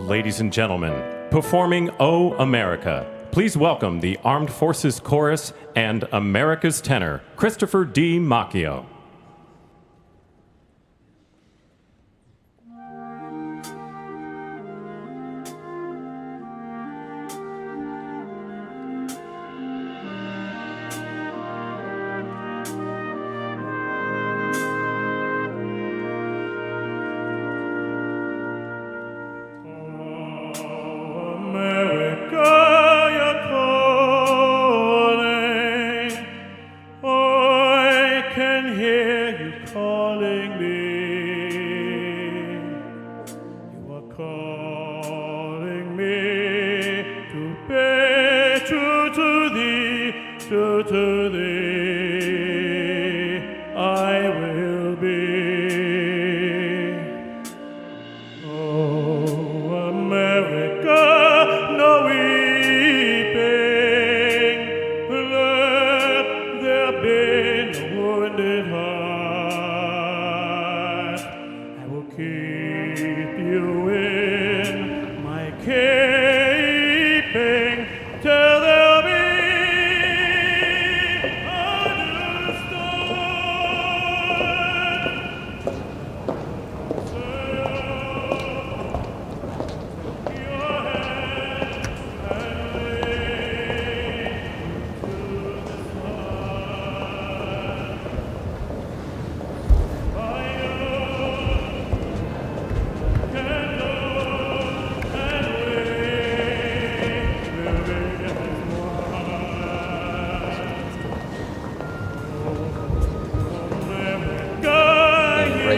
Ladies and gentlemen, performing O America, please welcome the Armed Forces Chorus and America's tenor, Christopher D. Macchio.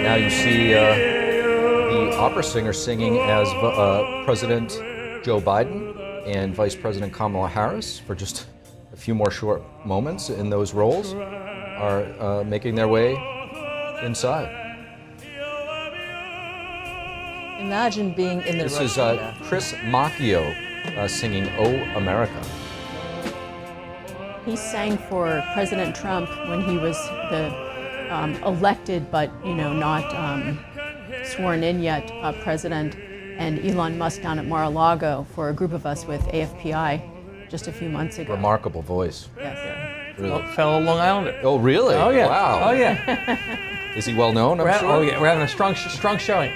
Now you see the opera singer singing as President Joe Biden and Vice President Kamala Harris for just a few more short moments in those roles are making their way inside. Imagine being in the This is Chris Macchio singing O America. He sang for President Trump when he was the elected but not sworn in yet president, and Elon Musk down at Mar-a-Lago for a group of us with AFPI just a few months ago. Remarkable voice. Yes. Really. Fellow Long Islander. Oh, really? Oh, yeah. Wow. Oh, yeah. Is he well known, I'm sure? Oh, yeah. We're having a strong showing.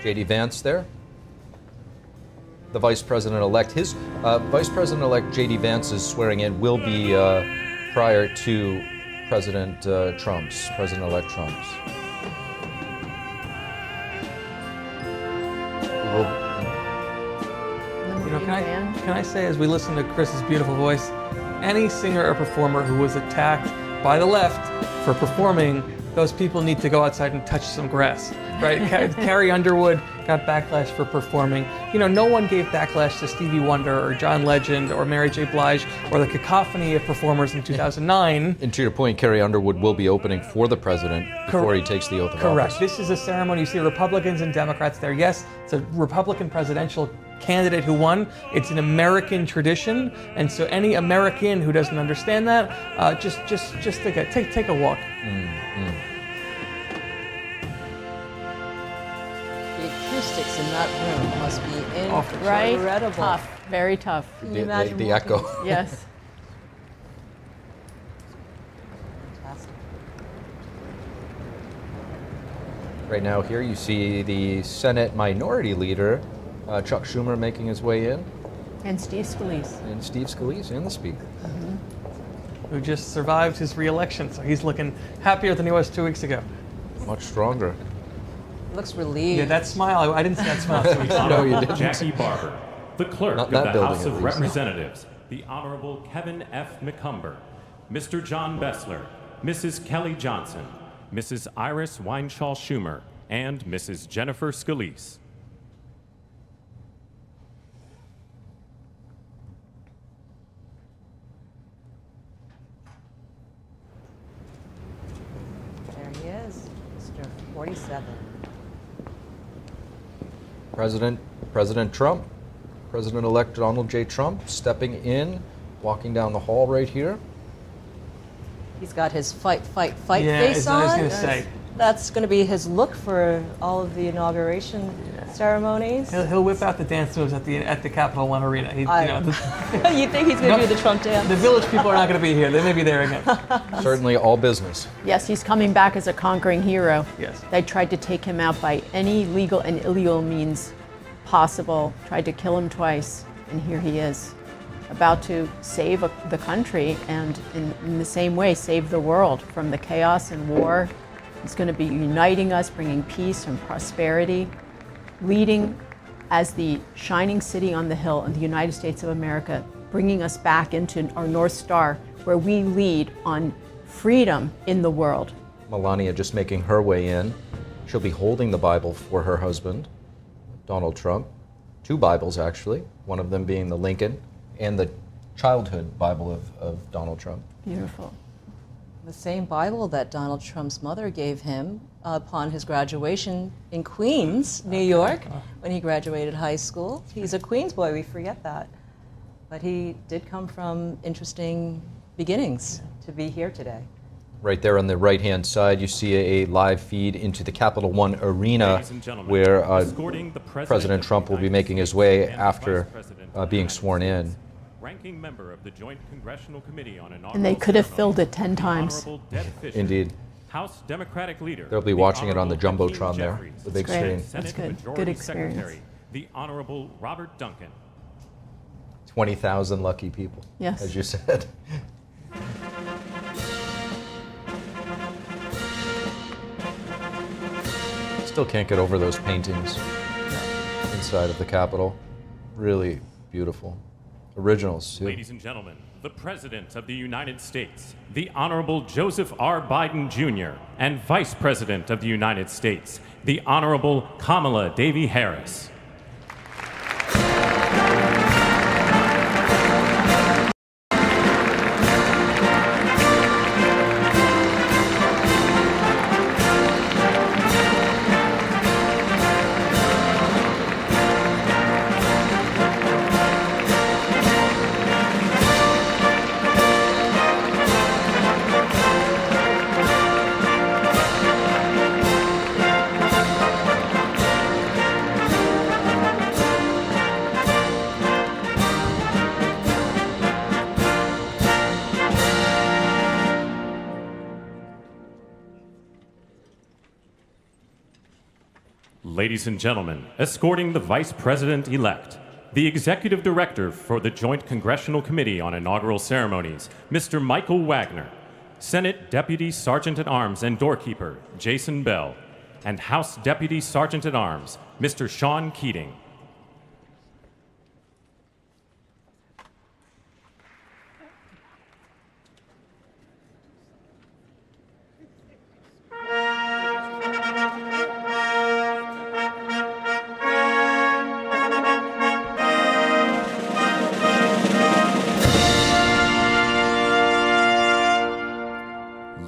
J.D. Vance there. The Vice President-elect. His Vice President-elect J.D. Vance's swearing in will be prior to President President-elect Trump's. Can I say, as we listen to Chris's beautiful voice, any singer or performer who was attacked by the left for performing, those people need to go outside and touch some grass, right? Carrie Underwood got backlash for performing. No one gave backlash to Stevie Wonder or John Legend or Mary J. Blige or the cacophony of performers in 2009. And to your point, Carrie Underwood will be opening for the president before he takes the oath of office. Correct. This is a ceremony. You see Republicans and Democrats there. Yes, it's a Republican presidential candidate who won. It's an American tradition, and so any American who doesn't understand that, just take a walk. The acoustics in that room must be incredible. Right? Tough. Very tough. Can you imagine the echo. Yes. Fantastic. Right now here you see the Senate Minority Leader, Chuck Schumer, making his way in. And Steve Scalise. And Steve Scalise, and the Speaker. Who just survived his re-election, so he's looking happier than he was 2 weeks ago. Much stronger. Looks relieved. Yeah, that smile, I didn't see that smile 2 weeks ago. No, you didn't. Jackie Barber, the clerk Not of that the building, House at of least. Representatives, the Honorable Kevin F. McCumber, Mr. John Bessler, Mrs. Kelly Johnson, Mrs. Iris Weinshaw Schumer, and Mrs. Jennifer Scalise. There he is, Mr. 47. President Trump, President-elect Donald J. Trump, stepping in, walking down the hall right here. He's got his fight Yeah, face I was on. going to say, that's going to be his look for all of the inauguration ceremonies. He'll whip out the dance moves at the Capital One Arena. You think he's going to do the Trump dance? The Village people are not going to be here. They may be there again. Certainly all business. Yes, he's coming back as a conquering hero. Yes. They tried to take him out by any legal and illegal means possible, tried to kill him twice, and here he is, about to save the country and in the same way save the world from the chaos and war. He's going to be uniting us, bringing peace and prosperity, leading as the shining city on the hill in the United States of America, bringing us back into our North Star, where we lead on freedom in the world. Melania just making her way in. She'll be holding the Bible for her husband, Donald Trump. 2 Bibles, actually, one of them being the Lincoln and the childhood Bible of Donald Trump. Beautiful. The same Bible that Donald Trump's mother gave him upon his graduation in Queens, New York, when he graduated high school. He's a Queens boy, we forget that. But he did come from interesting beginnings to be here today. Right there on the right-hand side, you see a live feed into the Capital One Arena, Ladies and gentlemen, where escorting the President of the Trump will be United making his States way and after Vice President of the being United sworn in. States, Ranking member of the Joint Congressional Committee on Inaugural And they could have Ceremonies, filled it 10 the times. Honorable Deb Fischer, Indeed. House Democratic Leader. They'll be the watching it on the Honorable Jumbotron Hakeem there, Jeffries, the big That's great. screen. Senate That's good. Majority Good experience. Secretary, the Honorable Robert Duncan. 20,000 lucky people, Yes. as you said. Still can't get over those paintings inside of the Capitol. Really beautiful. Originals, too. Ladies and gentlemen, the President of the United States, the Honorable Joseph R. Biden Jr., and Vice President of the United States, the Honorable Kamala Devi Harris. Ladies and gentlemen, escorting the Vice President-elect, the Executive Director for the Joint Congressional Committee on Inaugural Ceremonies, Mr. Michael Wagner, Senate Deputy Sergeant-at-Arms and Doorkeeper, Jason Bell, and House Deputy Sergeant-at-Arms, Mr. Sean Keating.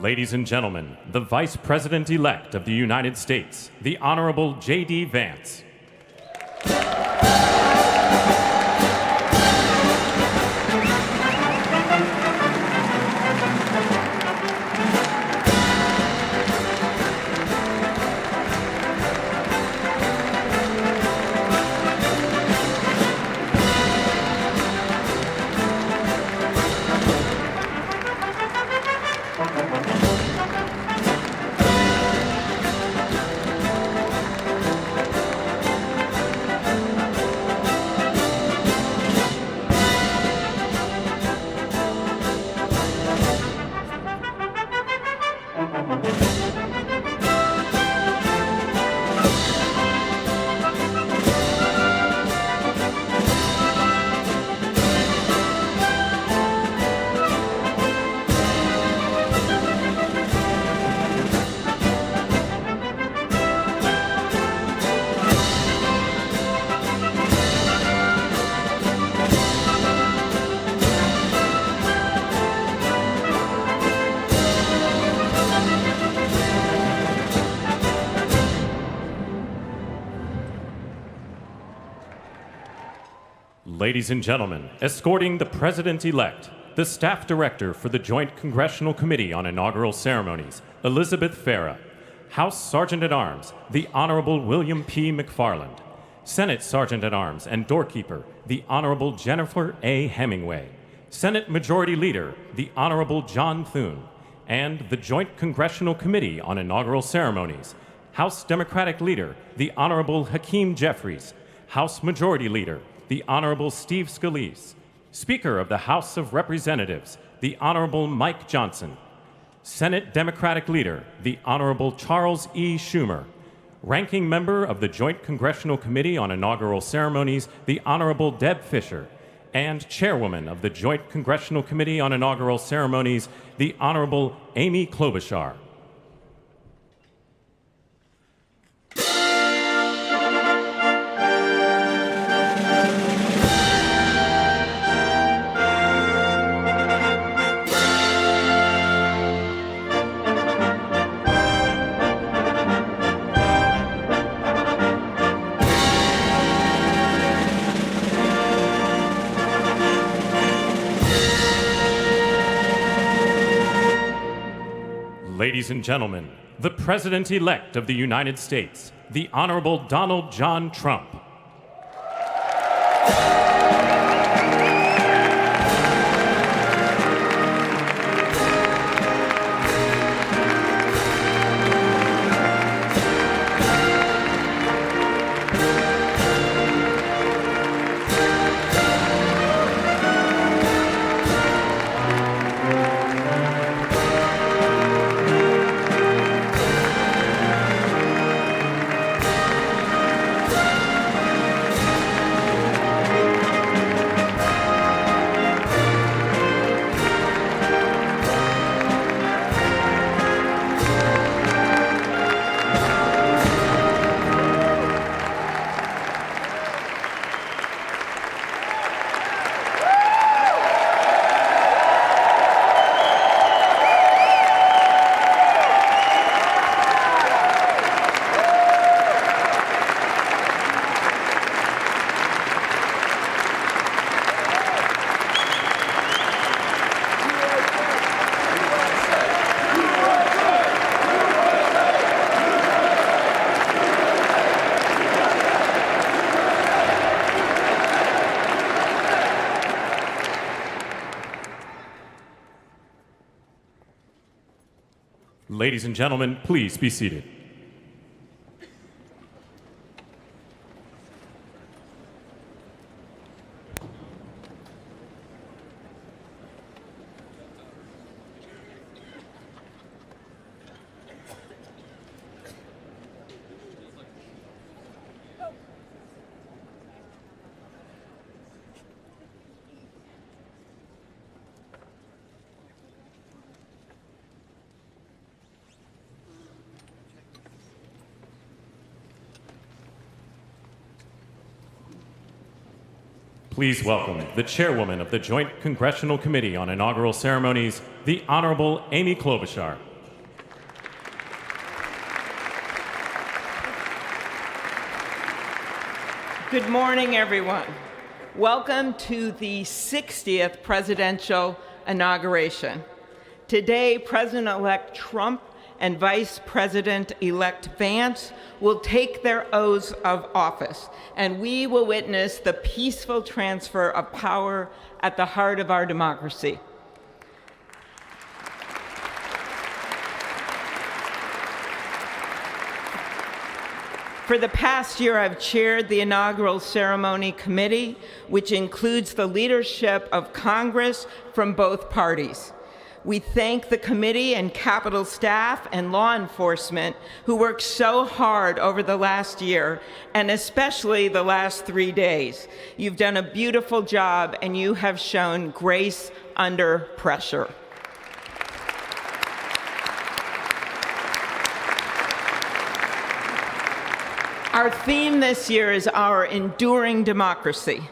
Ladies and gentlemen, the Vice President-elect of the United States, the Honorable J.D. Vance. Ladies and gentlemen, escorting the President-elect, the Staff Director for the Joint Congressional Committee on Inaugural Ceremonies, Elizabeth Farah, House Sergeant at Arms, the Honorable William P. McFarland. Senate Sergeant at Arms and Doorkeeper, the Honorable Jennifer A. Hemingway. Senate Majority Leader, the Honorable John Thune. And the Joint Congressional Committee on Inaugural Ceremonies, House Democratic Leader, the Honorable Hakeem Jeffries. House Majority Leader, the Honorable Steve Scalise. Speaker of the House of Representatives, the Honorable Mike Johnson. Senate Democratic Leader, the Honorable Charles E. Schumer. Ranking Member of the Joint Congressional Committee on Inaugural Ceremonies, the Honorable Deb Fischer. And Chairwoman of the Joint Congressional Committee on Inaugural Ceremonies, the Honorable Amy Klobuchar. Ladies and gentlemen, the President-elect of the United States, the Honorable Donald John Trump. Ladies and gentlemen, please be seated. Please welcome the Chairwoman of the Joint Congressional Committee on Inaugural Ceremonies, the Honorable Amy Klobuchar. Good morning, everyone. Welcome to the 60th presidential inauguration. Today, President-elect Trump and Vice President-elect Vance will take their oaths of office, and we will witness the peaceful transfer of power at the heart of our democracy. For the past year, I've chaired the inaugural ceremony committee, which includes the leadership of Congress from both parties. We thank the committee and Capitol staff and law enforcement who worked so hard over the last year, and especially the last 3 days. You've done a beautiful job, and you have shown grace under pressure. Our theme this year is our enduring democracy.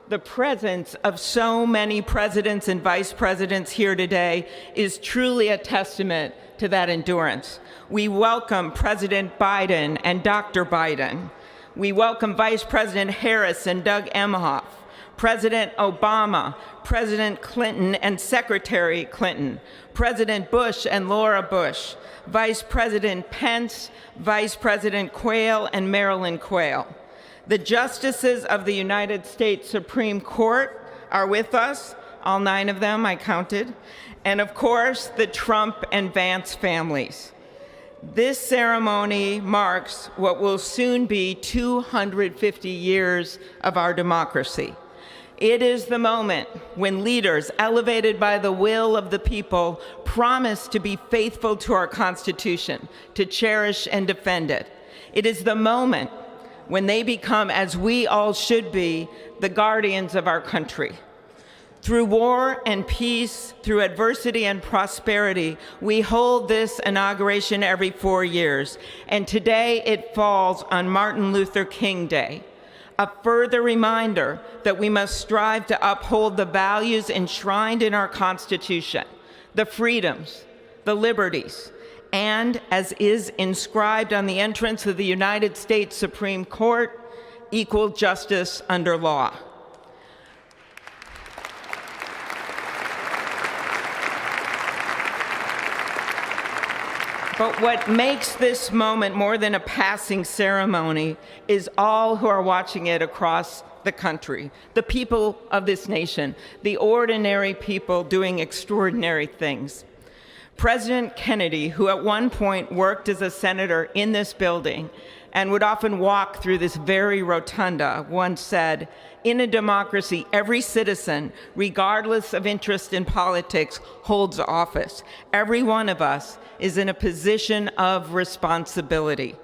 The presence of so many presidents and vice presidents here today is truly a testament to that endurance. We welcome President Biden and Dr. Biden. We welcome Vice President Harris and Doug Emhoff, President Obama, President Clinton and Secretary Clinton, President Bush and Laura Bush, Vice President Pence, Vice President Quayle and Marilyn Quayle. The justices of the United States Supreme Court are with us, all 9 of them I counted, and of course the Trump and Vance families. This ceremony marks what will soon be 250 years of our democracy. It is the moment when leaders, elevated by the will of the people, promise to be faithful to our Constitution, to cherish and defend it. It is the moment when they become, as we all should be, the guardians of our country. Through war and peace, through adversity and prosperity, we hold this inauguration every 4 years, and today it falls on Martin Luther King Day, a further reminder that we must strive to uphold the values enshrined in our Constitution, the freedoms, the liberties, and, as is inscribed on the entrance of the United States Supreme Court, equal justice under law. But what makes this moment more than a passing ceremony is all who are watching it across the country, the people of this nation, the ordinary people doing extraordinary things. President Kennedy, who at one point worked as a senator in this building and would often walk through this very rotunda, once said, "In a democracy, every citizen, regardless of interest in politics, holds office. Every one of us is in a position of responsibility."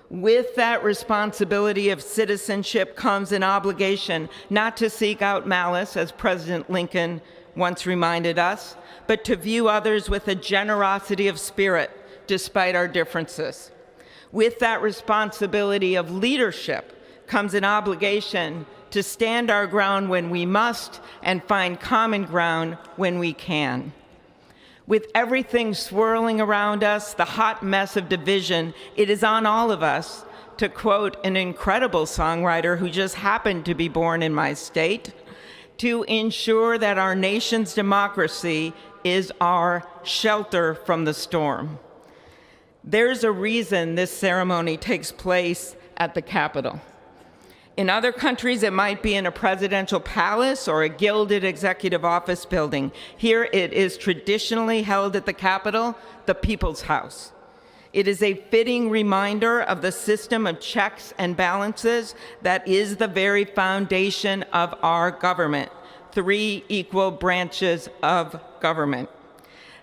With that responsibility of citizenship comes an obligation not to seek out malice, as President Lincoln once reminded us, but to view others with a generosity of spirit despite our differences. With that responsibility of leadership comes an obligation to stand our ground when we must and find common ground when we can. With everything swirling around us, the hot mess of division, it is on all of us, to quote an incredible songwriter who just happened to be born in my state, to ensure that our nation's democracy is our shelter from the storm. There's a reason this ceremony takes place at the Capitol. In other countries, it might be in a presidential palace or a gilded executive office building. Here it is traditionally held at the Capitol, the People's House. It is a fitting reminder of the system of checks and balances that is the very foundation of our government, 3 equal branches of government.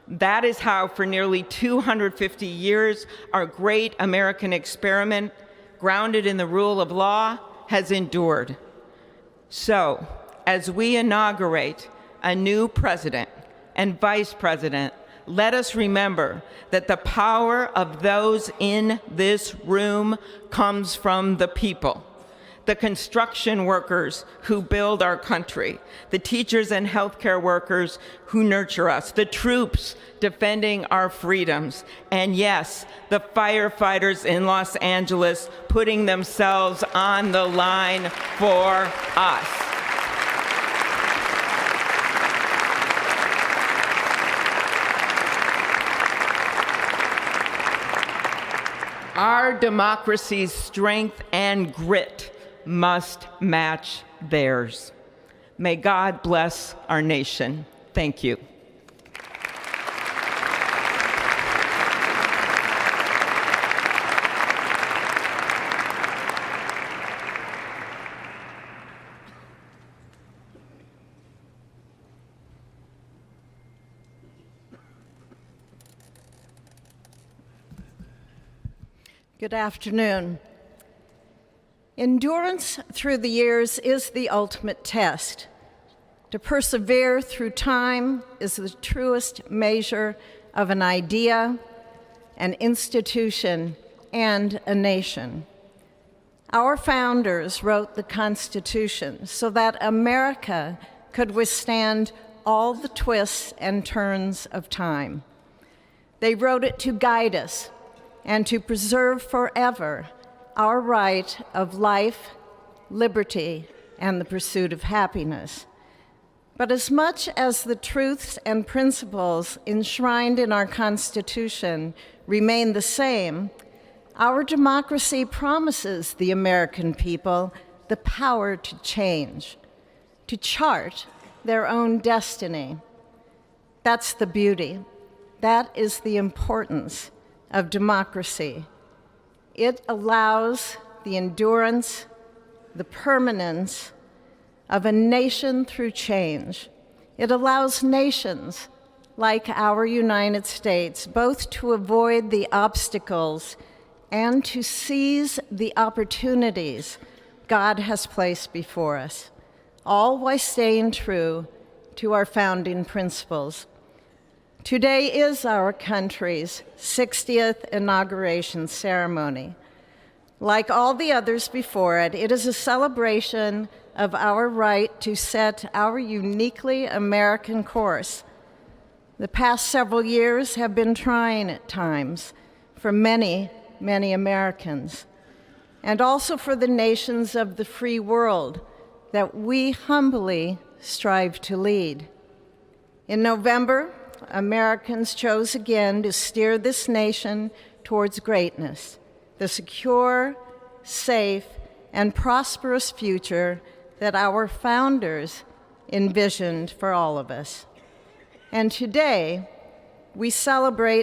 That is how, for nearly 250 years, our great American experiment, grounded in the rule of law, has endured. So, as we inaugurate a new president and vice president, let us remember that the power of those in this room comes from the people. The construction workers who build our country, the teachers and healthcare workers who nurture us, the troops defending our freedoms, and yes, the firefighters in Los Angeles putting themselves on the line for us. Our democracy's strength and grit must match theirs. May God bless our nation. Thank you. Good afternoon. Endurance through the years is the ultimate test. To persevere through time is the truest measure of an idea, an institution, and a nation. Our founders wrote the Constitution so that America could withstand all the twists and turns of time. They wrote it to guide us and to preserve forever our right of life, liberty, and the pursuit of happiness. But as much as the truths and principles enshrined in our Constitution remain the same, our democracy promises the American people the power to change, to chart their own destiny. That's the beauty. That is the importance of democracy. It allows the endurance, the permanence of a nation through change. It allows nations like our United States both to avoid the obstacles and to seize the opportunities God has placed before us, all while staying true to our founding principles. Today is our country's 60th inauguration ceremony. Like all the others before it, it is a celebration of our right to set our uniquely American course. The past several years have been trying at times for many, many Americans, and also for the nations of the free world that we humbly strive to lead. In November, Americans chose again to steer this nation towards greatness, the secure, safe, and prosperous future that our founders envisioned for all of us. And today, we celebrate